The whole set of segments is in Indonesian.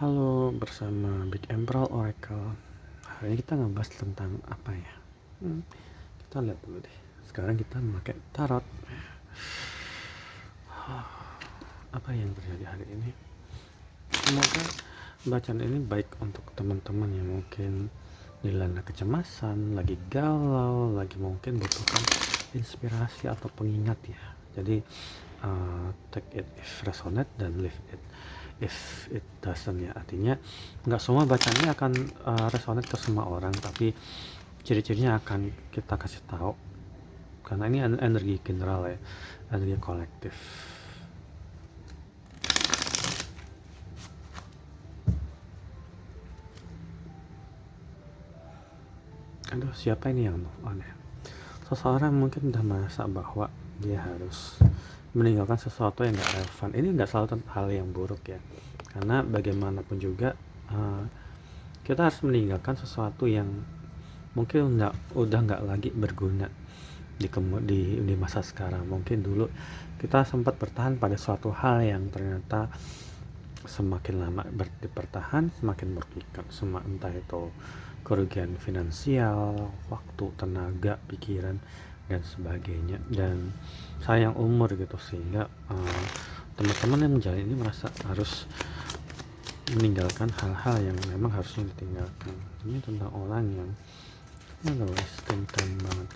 Halo, bersama Big Emerald Oracle. Hari ini kita ngebahas tentang apa ya? Kita lihat dulu deh. Sekarang kita memakai tarot. Apa yang terjadi hari ini? Semoga bacaan ini baik untuk teman-teman yang mungkin dilanda kecemasan, lagi galau, lagi mungkin butuhkan inspirasi atau pengingat ya. Jadi take it if resonate dan leave it if it doesn't ya. Artinya nggak semua bacaannya akan resonate ke semua orang, tapi ciri-cirinya akan kita kasih tahu karena ini energi general ya, energi kolektif. Aduh, siapa ini yang move on ya? Seseorang mungkin udah merasa bahwa dia harus meninggalkan sesuatu yang gak relevan. Ini gak selalu hal yang buruk ya, karena bagaimanapun juga kita harus meninggalkan sesuatu yang mungkin udah nggak lagi berguna di masa sekarang. Mungkin dulu kita sempat bertahan pada suatu hal yang ternyata semakin lama bertahan semakin merugikan, entah itu kerugian finansial, waktu, tenaga, pikiran dan sebagainya, dan sayang umur gitu. Sehingga teman-teman yang menjalani ini merasa harus meninggalkan hal-hal yang memang harusnya ditinggalkan. Ini tentang orang yang wasting time banget.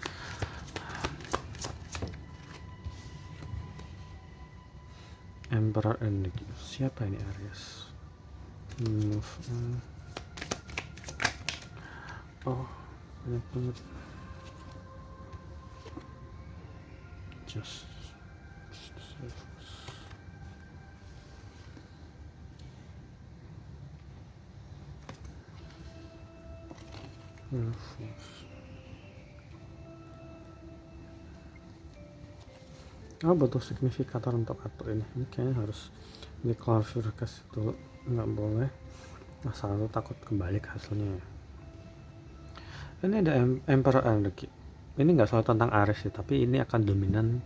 Emperor Energy, siapa ini Aries? Move on. Oh, banyak banget. Just butuh signifikator untuk kartu ini kayaknya harus diklarifikasi dulu, nggak boleh asal lu takut kebalik hasilnya. Ini ada Emperor Energy. Ini nggak selalu tentang Aries sih, tapi ini akan dominan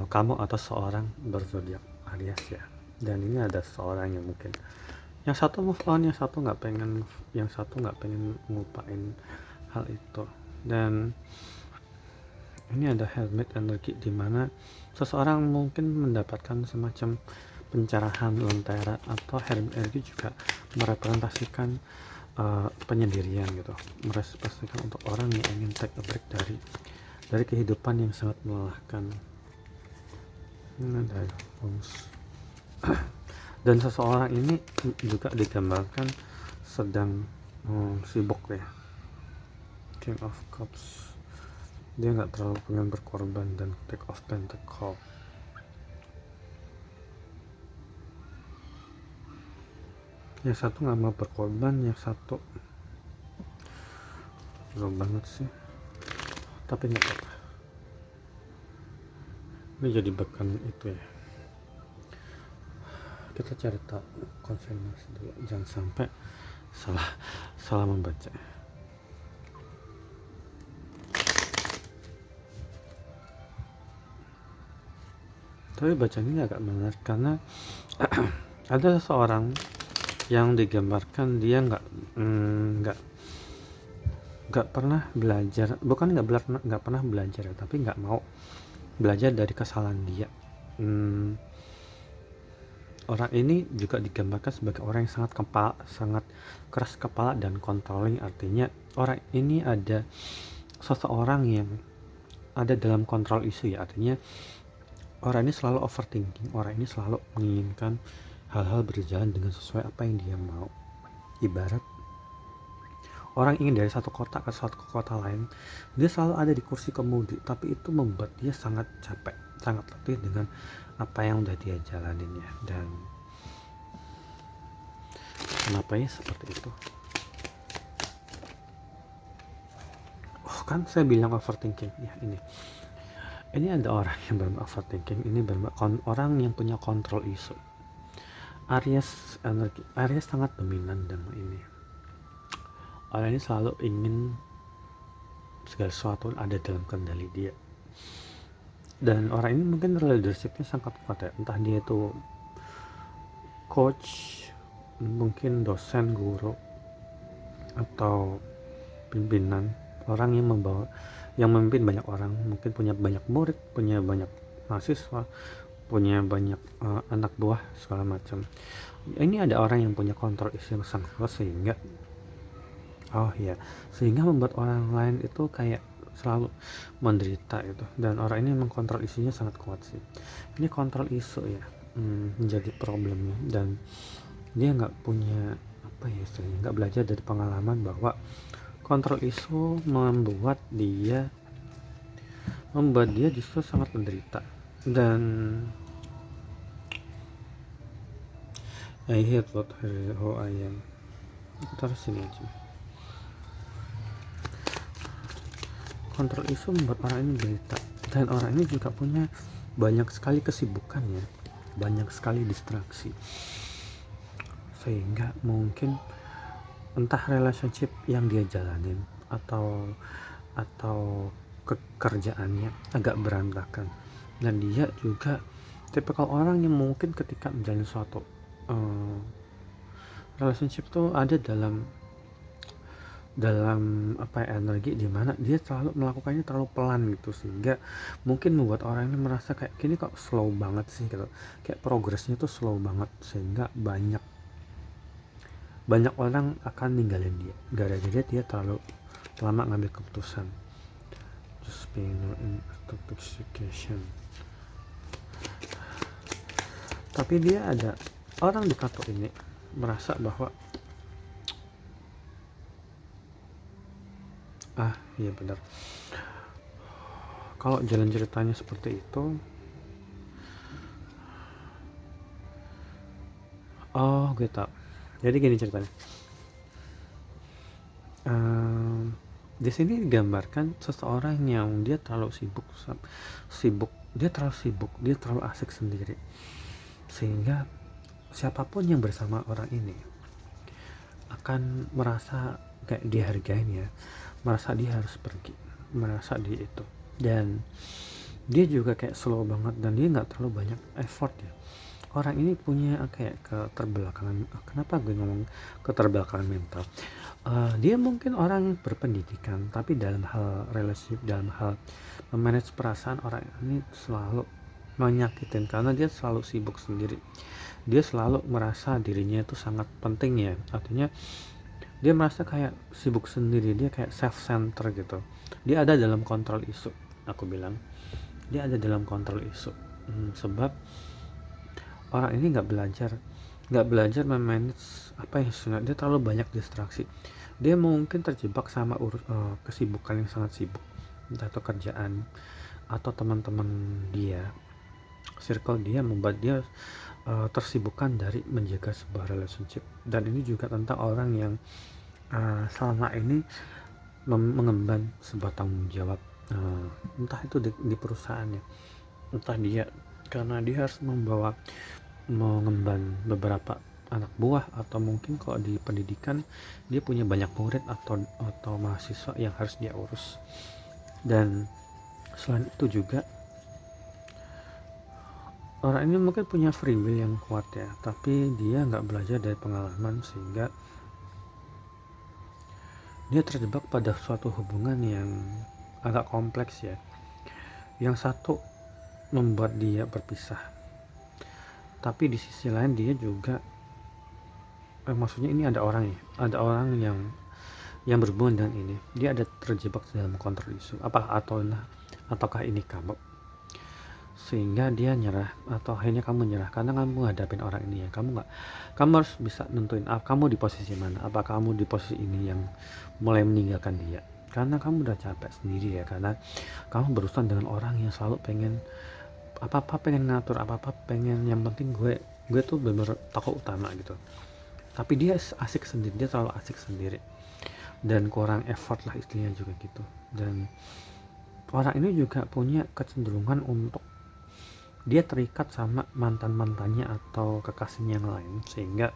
kamu atau seorang berzodiak Aries ya. Dan ini ada seorang yang mungkin yang satu move on, yang satu nggak pengen ngupain hal itu. Dan ini ada Hermit Energy, dimana seseorang mungkin mendapatkan semacam pencerahan, lentera, atau Hermit Energy juga merepresentasikan penyendirian gitu, merepresentasikan untuk orang yang ingin take a break dari kehidupan yang sangat melelahkan. Ada dan seseorang ini juga digambarkan sedang sibuk ya, King of Cups. Dia nggak terlalu pengen berkorban, dan take of Pentacle. Yang satu nggak mau berkorban, yang satu belum banget sih, tapi nggak apa-apa. Ini jadi bahkan itu ya, kita cari tahu konfirmasi dulu, jangan sampai salah membaca. Tapi bacaan ini agak menarik karena ada seseorang yang digambarkan dia nggak pernah belajar, bukan nggak pernah belajar ya, tapi nggak mau belajar dari kesalahan dia. Orang ini juga digambarkan sebagai orang yang sangat keras kepala dan controlling. Artinya orang ini ada seseorang yang ada dalam kontrol isu ya. Artinya orang ini selalu overthinking, orang ini selalu menginginkan hal-hal berjalan dengan sesuai apa yang dia mau. Ibarat orang ingin dari satu kota ke kota lain, dia selalu ada di kursi kemudi, tapi itu membuat dia sangat capek, sangat letih dengan apa yang udah dia jalanin ya. Dan kenapa ya seperti itu? Kan saya bilang overthinking ya. Ini ada orang yang overthinking, ini orang yang punya kontrol isu. Aries energi, Aries sangat dominan dalam ini. Orang ini selalu ingin segala sesuatu ada dalam kendali dia, dan orang ini mungkin leadershipnya sangat kuat ya, entah dia itu coach, mungkin dosen, guru, atau pimpinan, orang yang memimpin banyak orang, mungkin punya banyak murid, punya banyak mahasiswa, punya banyak anak buah segala macam. Ini ada orang yang punya kontrol isu yang sangat kuat sehingga membuat orang lain itu kayak selalu menderita itu, dan orang ini mengkontrol isunya sangat kuat sih. Ini kontrol isu ya, menjadi problemnya, dan dia nggak punya apa ya istilahnya, nggak belajar dari pengalaman bahwa kontrol isu membuat dia justru sangat menderita. Dan I hate what how I am. Terus sini aja. Kontrol isu membuat orang ini menderita, dan orang ini juga punya banyak sekali kesibukannya, banyak sekali distraksi, sehingga mungkin entah relationship yang dia jalanin atau kerjaannya agak berantakan. Dan dia juga tipikal orang yang mungkin ketika menjalin suatu relationship tuh ada dalam energi di mana dia selalu melakukannya terlalu pelan gitu, sehingga mungkin membuat orang ini merasa kayak gini kok slow banget sih gitu, kayak progresnya tuh slow banget, sehingga banyak orang akan ninggalin dia gara-gara dia terlalu lama ngambil keputusan. Just being in intoxication. Tapi dia ada orang di kantor ini merasa bahwa iya benar, kalau jalan ceritanya seperti itu. Gue tau. Jadi gini ceritanya, di sini digambarkan seseorang yang dia terlalu dia terlalu asik sendiri, sehingga siapapun yang bersama orang ini akan merasa kayak dihargain ya, merasa dia harus pergi, merasa dia itu. Dan dia juga kayak slow banget, dan dia nggak terlalu banyak effort ya. Orang ini punya kayak keterbelakangan. Kenapa gue ngomong keterbelakangan mental? Dia mungkin orang yang berpendidikan, tapi dalam hal relationship, dalam hal memanage perasaan, orang ini selalu menyakitin karena dia selalu sibuk sendiri. Dia selalu merasa dirinya itu sangat penting ya, artinya dia merasa kayak sibuk sendiri, dia kayak self-center gitu. Dia ada dalam kontrol isu, aku bilang dia ada dalam kontrol isu. Sebab orang ini nggak belajar memanage dia terlalu banyak distraksi. Dia mungkin terjebak sama kesibukan yang sangat sibuk, entah itu kerjaan atau teman-teman dia, circle dia, membuat dia tersibukkan dari menjaga sebuah relationship. Dan ini juga tentang orang yang selama ini mengemban sebuah tanggung jawab, entah itu di perusahaannya, entah dia karena dia harus mengemban beberapa anak buah, atau mungkin kalau di pendidikan dia punya banyak murid atau mahasiswa yang harus dia urus. Dan selain itu juga orang ini mungkin punya free will yang kuat ya, tapi dia nggak belajar dari pengalaman, sehingga dia terjebak pada suatu hubungan yang agak kompleks ya. Yang satu membuat dia berpisah, tapi di sisi lain dia juga maksudnya ini ada orang yang berhubungan dengan ini, dia ada terjebak dalam kontrol isu, ataukah ini kamu, sehingga dia nyerah, atau akhirnya kamu nyerah karena kamu ngadapin orang ini ya. Kamu harus bisa nentuin kamu di posisi mana, apa kamu di posisi ini yang mulai meninggalkan dia karena kamu udah capek sendiri ya, karena kamu berurusan dengan orang yang selalu pengen pengen ngatur pengen, yang penting gue tuh bener tokoh utama gitu. Tapi dia asik sendiri, dia terlalu asik sendiri dan kurang effort lah istilahnya juga gitu. Dan orang ini juga punya kecenderungan untuk dia terikat sama mantannya atau kekasihnya yang lain, sehingga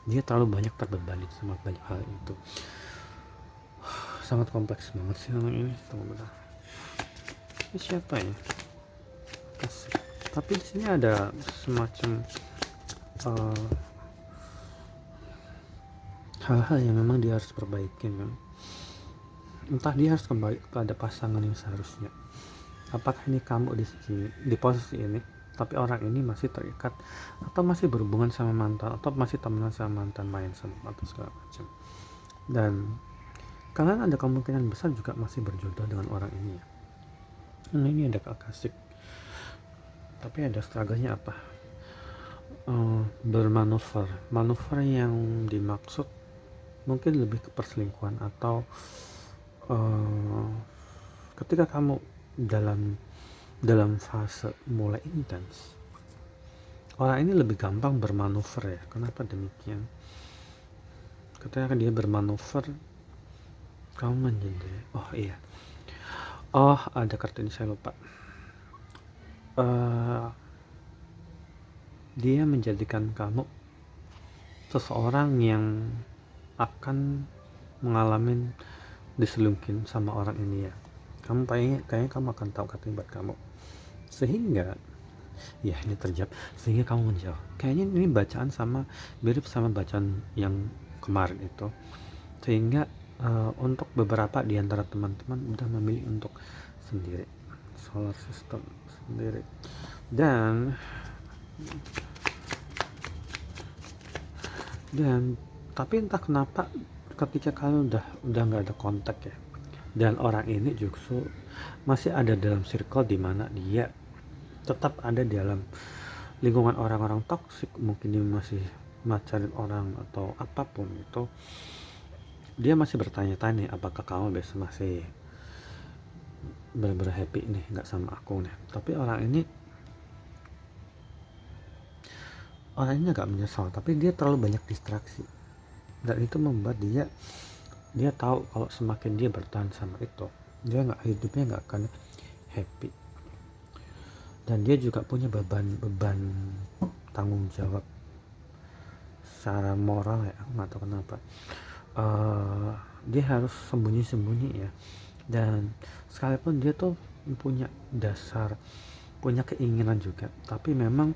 dia terlalu banyak terbebani sama banyak hal itu. Sangat kompleks banget sih orang ini. Tunggu bentar, ini siapa ya? Tapi di sini ada semacam hal-hal yang memang dia harus perbaiki kan. Entah dia harus kembali kepada pasangan yang seharusnya. Apakah ini kamu di posisi ini, tapi orang ini masih terikat atau masih berhubungan sama mantan atau masih temenan sama mantan, main sama atau segala macam. Dan kalian ada kemungkinan besar juga masih berjodoh dengan orang ini ya. Nah, ini ada kasih, tapi ada struggle-nya apa? Manuver yang dimaksud mungkin lebih ke perselingkuhan atau ketika kamu dalam fase mulai intens, orang ini lebih gampang bermanuver ya. Kenapa demikian? Ketika dia bermanuver, kamu menjadi ada kartu ini saya lupa. Dia menjadikan kamu seseorang yang akan mengalami diselingkuhin sama orang ini ya. Kamu kayaknya kamu akan tahu ketibat kamu, sehingga ya ini terjawab, sehingga kamu menjauh. Kayaknya ini bacaan mirip sama bacaan yang kemarin itu, sehingga untuk beberapa di antara teman-teman udah memilih untuk sendiri, solar system sendiri. Dan tapi entah kenapa ketika kalian udah nggak ada kontak ya, dan orang ini justru masih ada dalam circle di mana dia tetap ada di dalam lingkungan orang-orang toksik, mungkin dia masih macarin orang atau apapun itu, dia masih bertanya-tanya apakah kamu masih benar-benar happy nih nggak sama aku nih. Tapi orang ini agak menyesal, tapi dia terlalu banyak distraksi, dan itu membuat dia tahu kalau semakin dia bertahan sama itu, hidupnya nggak akan happy. Dan dia juga punya beban tanggung jawab secara moral ya, nggak tahu kenapa dia harus sembunyi ya. Dan sekalipun dia tuh punya keinginan juga, tapi memang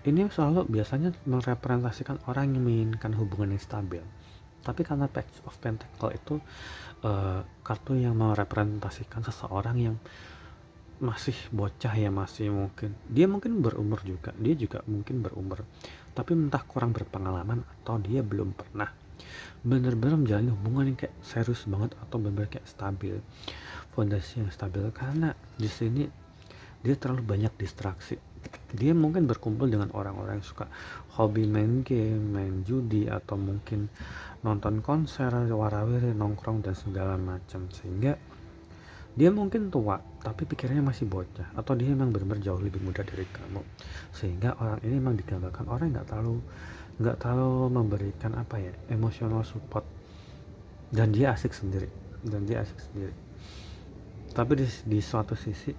ini selalu biasanya merepresentasikan orang yang menginginkan hubungan yang stabil. Tapi karena Page of Pentacle itu kartu yang merepresentasikan seseorang yang masih bocah ya, masih mungkin berumur juga, dia juga mungkin berumur, tapi entah kurang berpengalaman atau dia belum pernah benar-benar menjalani hubungan yang kayak serius banget atau benar-benar kayak stabil, fondasi yang stabil. Karena di sini dia terlalu banyak distraksi. Dia mungkin berkumpul dengan orang-orang yang suka hobi main game, main judi, atau mungkin nonton konser, warawiri, nongkrong dan segala macam, sehingga dia mungkin tua tapi pikirannya masih bocah, atau dia memang benar-benar jauh lebih muda dari kamu, sehingga orang ini memang digambarkan orang yang nggak terlalu memberikan emotional support, dan dia asik sendiri. Tapi di suatu sisi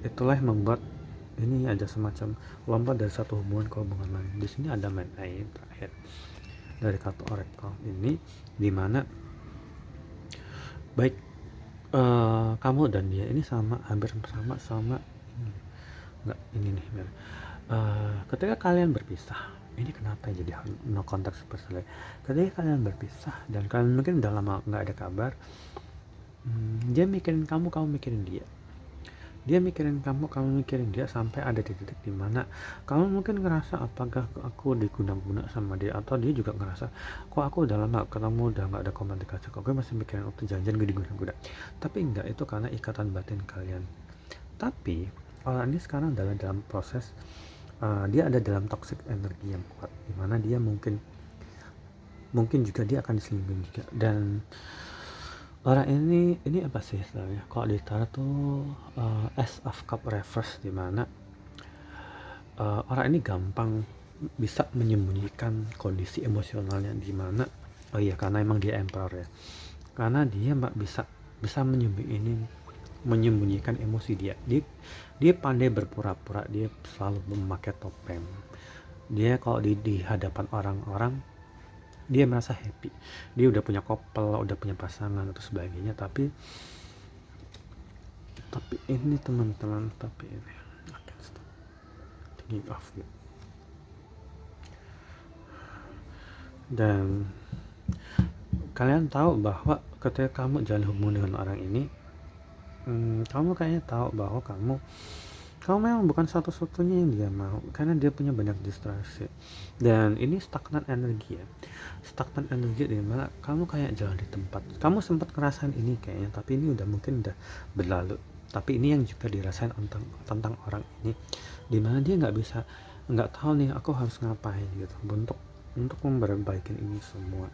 itulah yang membuat ini ada semacam lompat dari satu hubungan ke hubungan lain. Di sini ada main air terakhir dari kartu oracle ini, dimana baik kamu dan dia ini hampir sama ini nih. Ketika kalian berpisah, ini kenapa jadi no contact seperti ketika kalian berpisah dan kalian mungkin udah lama nggak ada kabar, dia mikirin kamu mikirin dia. Dia mikirin kamu mikirin dia, sampai ada di titik dimana kamu mungkin ngerasa apakah aku diguna-guna sama dia, atau dia juga ngerasa kok aku udah lama ketemu udah nggak ada komunikasi, kok gue masih mikirin waktu janjian gue diguna-guna. Tapi enggak, itu karena ikatan batin kalian. Tapi orang ini sekarang dalam proses dia ada dalam toxic energi yang kuat, dimana dia mungkin juga dia akan diselingkuhin juga. Dan orang ini apa sih istilahnya, kalau di tarot tuh Ace of Cup reverse, dimana orang ini gampang bisa menyembunyikan kondisi emosionalnya, dimana karena emang dia emperor ya, karena dia bisa menyembunyikan emosi dia pandai berpura-pura, dia selalu memakai topeng. Dia kalau di hadapan orang-orang dia merasa happy, dia udah punya couple, udah punya pasangan atau sebagainya, tapi ini teman-teman, tapi ini thinking of you. Dan kalian tahu bahwa ketika kamu jalin hubungan dengan orang ini, kamu kayaknya tahu bahwa kamu memang bukan satu-satunya yang dia mau, karena dia punya banyak distraksi. Dan ini stagnan energi ya, stagnan energi di mana kamu kayak jalan di tempat. Kamu sempat ngerasain ini kayaknya, tapi ini mungkin udah berlalu. Tapi ini yang juga dirasain tentang orang ini, dimana dia nggak tahu nih aku harus ngapain gitu untuk memperbaiki ini semua.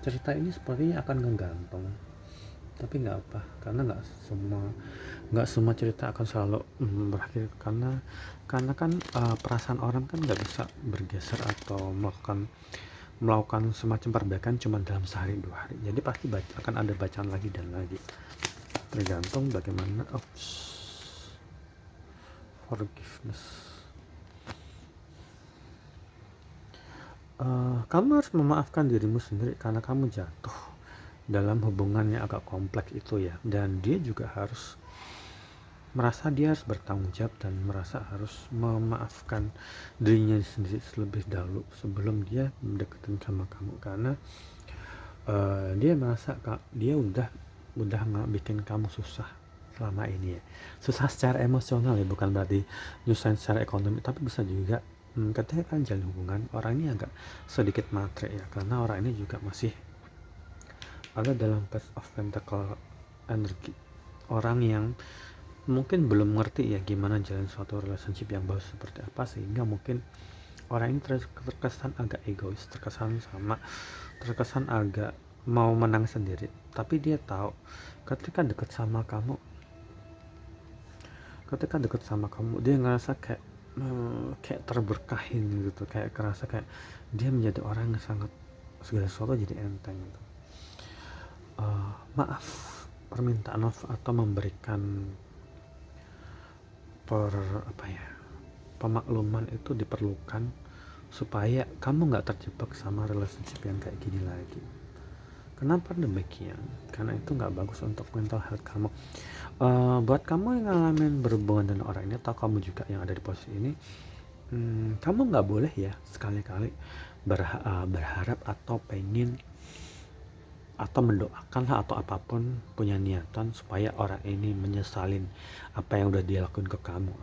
Cerita ini sepertinya akan ngegantung, tapi nggak apa, karena nggak semua cerita akan selalu berakhir, karena kan perasaan orang kan nggak bisa bergeser atau melakukan semacam perbaikan cuma dalam sehari 2 hari. Jadi pasti akan ada bacaan lagi dan lagi, tergantung bagaimana forgiveness. Kamu harus memaafkan dirimu sendiri karena kamu jatuh dalam hubungan yang agak kompleks itu ya, dan dia juga harus merasa dia harus bertanggung jawab dan merasa harus memaafkan dirinya sendiri terlebih dahulu sebelum dia mendekatkan sama kamu, karena dia merasa dia udah nggak bikin kamu susah selama ini ya. Susah secara emosional ya, bukan berarti nyusahin secara ekonomi, tapi bisa juga ketika kan jalan hubungan orang ini agak sedikit matre ya, karena orang ini juga masih ada dalam phase of pentacle energi, orang yang mungkin belum ngerti ya gimana jalan suatu relationship yang bagus seperti apa, sehingga mungkin orang ini terkesan agak egois, terkesan agak mau menang sendiri. Tapi dia tahu ketika dekat sama kamu dia ngerasa kayak terberkahin gitu, kayak kerasa kayak dia menjadi orang yang sangat segala sesuatu jadi enteng gitu. Maaf, permintaan maaf atau memberikan pemakluman itu diperlukan supaya kamu nggak terjebak sama relationship yang kayak gini lagi. Kenapa demikian? Karena itu nggak bagus untuk mental health kamu. Buat kamu yang ngalamin berhubungan dengan orang ini, atau kamu juga yang ada di posisi ini, kamu nggak boleh ya sekali-kali berharap atau pengen atau mendoakan atau apapun, punya niatan supaya orang ini menyesalin apa yang udah dia lakuin ke kamu,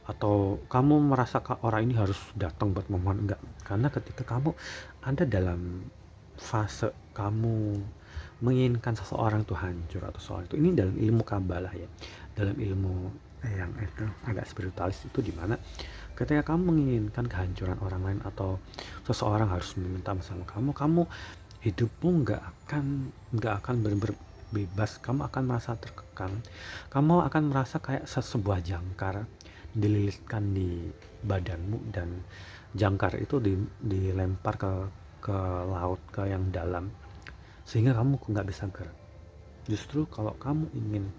atau kamu merasa orang ini harus datang buat memohon. Enggak, karena ketika kamu ada dalam fase kamu menginginkan seseorang itu hancur atau soal itu, ini dalam ilmu Kabbalah ya, dalam ilmu yang itu agak spiritualis, itu dimana ketika kamu menginginkan kehancuran orang lain atau seseorang harus meminta sama kamu hidupmu nggak akan benar-benar bebas. Kamu akan merasa terkekang, kamu akan merasa kayak sebuah jangkar dililitkan di badanmu, dan jangkar itu dilempar ke laut, ke yang dalam, sehingga kamu nggak bisa gerak. Justru kalau kamu ingin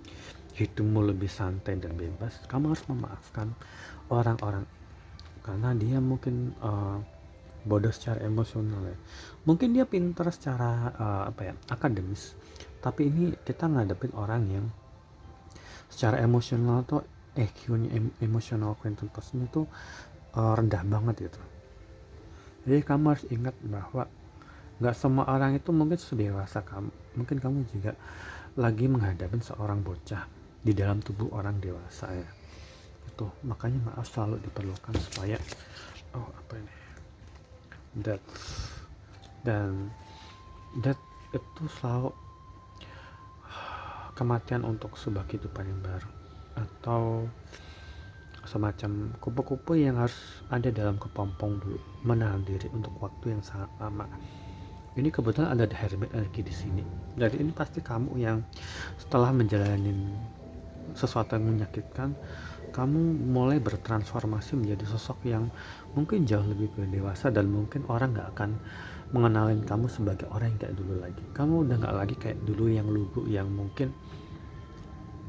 hidupmu lebih santai dan bebas, kamu harus memaafkan orang-orang, karena dia mungkin bodoh secara emosional ya, mungkin dia pintar secara akademis, tapi ini kita ngadepin orang yang secara emosional tuh EQ-nya, emotional quotient itu rendah banget gitu. Jadi kamu harus ingat bahwa nggak semua orang itu mungkin sedewasa kamu, mungkin kamu juga lagi menghadapi seorang bocah di dalam tubuh orang dewasa ya. Itu makanya maaf selalu diperlukan supaya that itu selalu kematian untuk sebuah kehidupan yang baru, atau semacam kupu-kupu yang harus ada dalam kepompong dulu, menahan diri untuk waktu yang sangat lama. Ini kebetulan ada hermit energi di sini. Jadi ini pasti kamu yang setelah menjalani sesuatu yang menyakitkan, kamu mulai bertransformasi menjadi sosok yang mungkin jauh lebih dewasa, dan mungkin orang gak akan mengenalin kamu sebagai orang yang kayak dulu lagi. Kamu udah gak lagi kayak dulu yang lugu, yang mungkin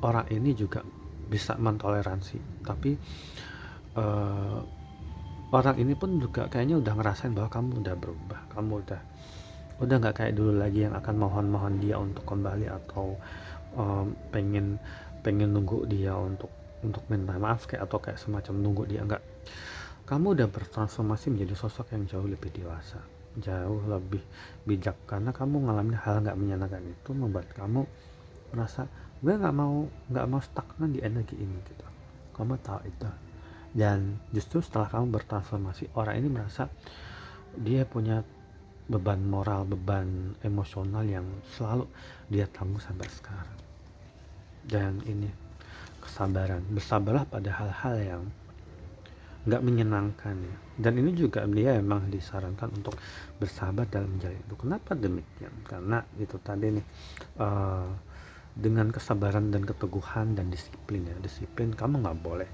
orang ini juga bisa mentoleransi, tapi orang ini pun juga kayaknya udah ngerasain bahwa kamu udah berubah, kamu udah gak kayak dulu lagi yang akan mohon dia untuk kembali, atau pengen nunggu dia untuk minta maaf atau kayak semacam nunggu dia. Enggak, kamu udah bertransformasi menjadi sosok yang jauh lebih dewasa. jauh lebih bijak, karena kamu ngalamin hal nggak menyenangkan itu membuat kamu merasa gue nggak mau stagnan di energi ini gitu. Kamu tahu itu, dan justru setelah kamu bertransformasi, orang ini merasa dia punya beban moral, beban emosional yang selalu dia tanggung sampai sekarang. Dan ini kesabaran, bersabarlah pada hal-hal yang nggak menyenangkan ya. Dan ini juga dia emang disarankan untuk bersabar dalam menjalani itu. Kenapa demikian? Karena itu tadi nih, dengan kesabaran dan keteguhan dan disiplin ya. Disiplin, kamu nggak boleh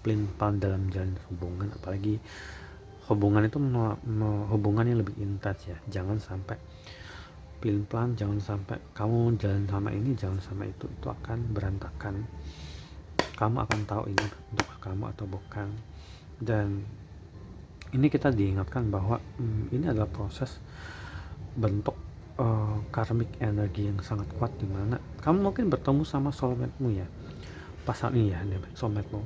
pelin-pelan dalam menjalin hubungan, apalagi hubungan itu hubungan yang lebih intens ya. Jangan sampai pelin-pelan, jangan sampai kamu jalan sama ini, jangan sama itu akan berantakan. Kamu akan tahu ini untuk kamu atau bukan. Dan ini kita diingatkan bahwa ini adalah proses bentuk karmic energi yang sangat kuat, dimana kamu mungkin bertemu sama soulmate-mu ya, pasal ini ya, soulmate-mu.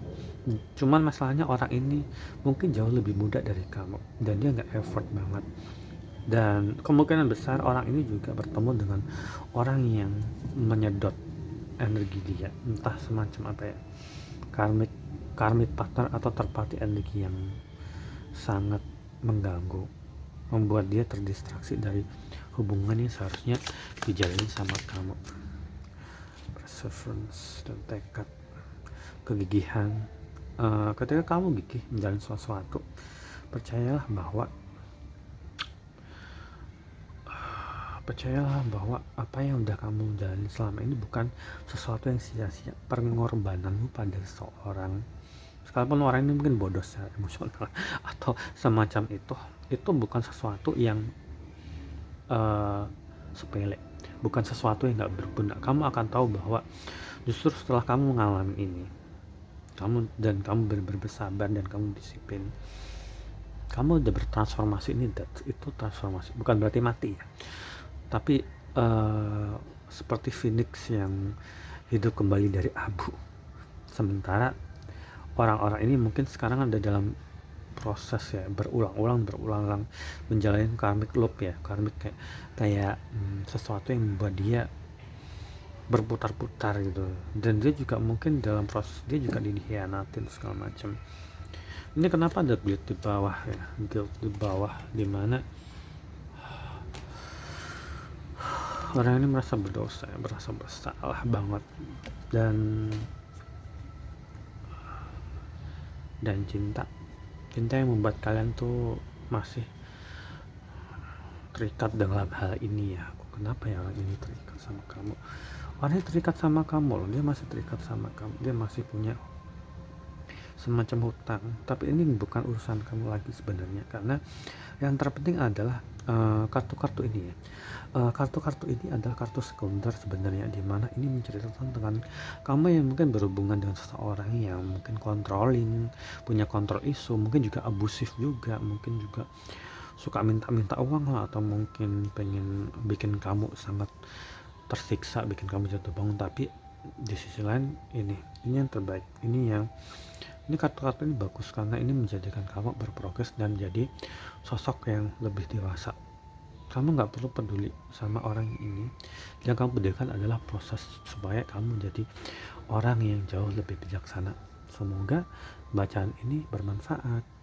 Cuman masalahnya orang ini mungkin jauh lebih muda dari kamu dan dia nggak effort banget, dan kemungkinan besar orang ini juga bertemu dengan orang yang menyedot energi dia, entah semacam apa ya, karmic partner atau third party energi yang sangat mengganggu, membuat dia terdistraksi dari hubungan yang seharusnya dijalani sama kamu. Perseverance dan tekad, kegigihan. Ketika kamu gigih menjalani sesuatu, percayalah bahwa apa yang udah kamu jalani selama ini bukan sesuatu yang sia-sia. Pengorbananmu pada seseorang, sekalipun orang ini mungkin bodoh secara emosional atau semacam itu bukan sesuatu yang sepele, bukan sesuatu yang gak berguna. Kamu akan tahu bahwa justru setelah kamu mengalami ini, kamu benar-benar bersabar dan kamu disiplin, kamu udah bertransformasi. Itu transformasi bukan berarti mati ya, tapi seperti phoenix yang hidup kembali dari abu. Sementara orang-orang ini mungkin sekarang ada dalam proses ya, berulang-ulang menjalani karmic loop ya. Karmic kayak sesuatu yang membuat dia berputar-putar gitu, dan dia juga mungkin dalam proses dia juga dikhianatin segala macam. Ini kenapa ada guilt di bawah ya, guilt di bawah, dimana orang ini merasa berdosa, merasa bersalah banget, dan cinta yang membuat kalian tuh masih terikat dalam hal ini ya. Kenapa ya orang ini terikat sama kamu? Orang ini terikat sama kamu loh, dia masih terikat sama kamu, dia masih punya semacam hutang, tapi ini bukan urusan kamu lagi sebenarnya, karena yang terpenting adalah kartu-kartu ini ya. Kartu-kartu ini adalah kartu sekunder sebenarnya, dimana ini menceritakan tentang kamu yang mungkin berhubungan dengan seseorang yang mungkin controlling, punya kontrol isu, mungkin juga abusif juga, mungkin juga suka minta uang lah, atau mungkin pengen bikin kamu sangat tersiksa, bikin kamu jatuh bangun. Tapi di sisi lain ini yang terbaik, ini kartu-kartu ini bagus karena ini menjadikan kamu berprogres dan jadi sosok yang lebih dewasa. Kamu nggak perlu peduli sama orang ini, yang kamu pedulikan adalah proses supaya kamu menjadi orang yang jauh lebih bijaksana. Semoga bacaan ini bermanfaat.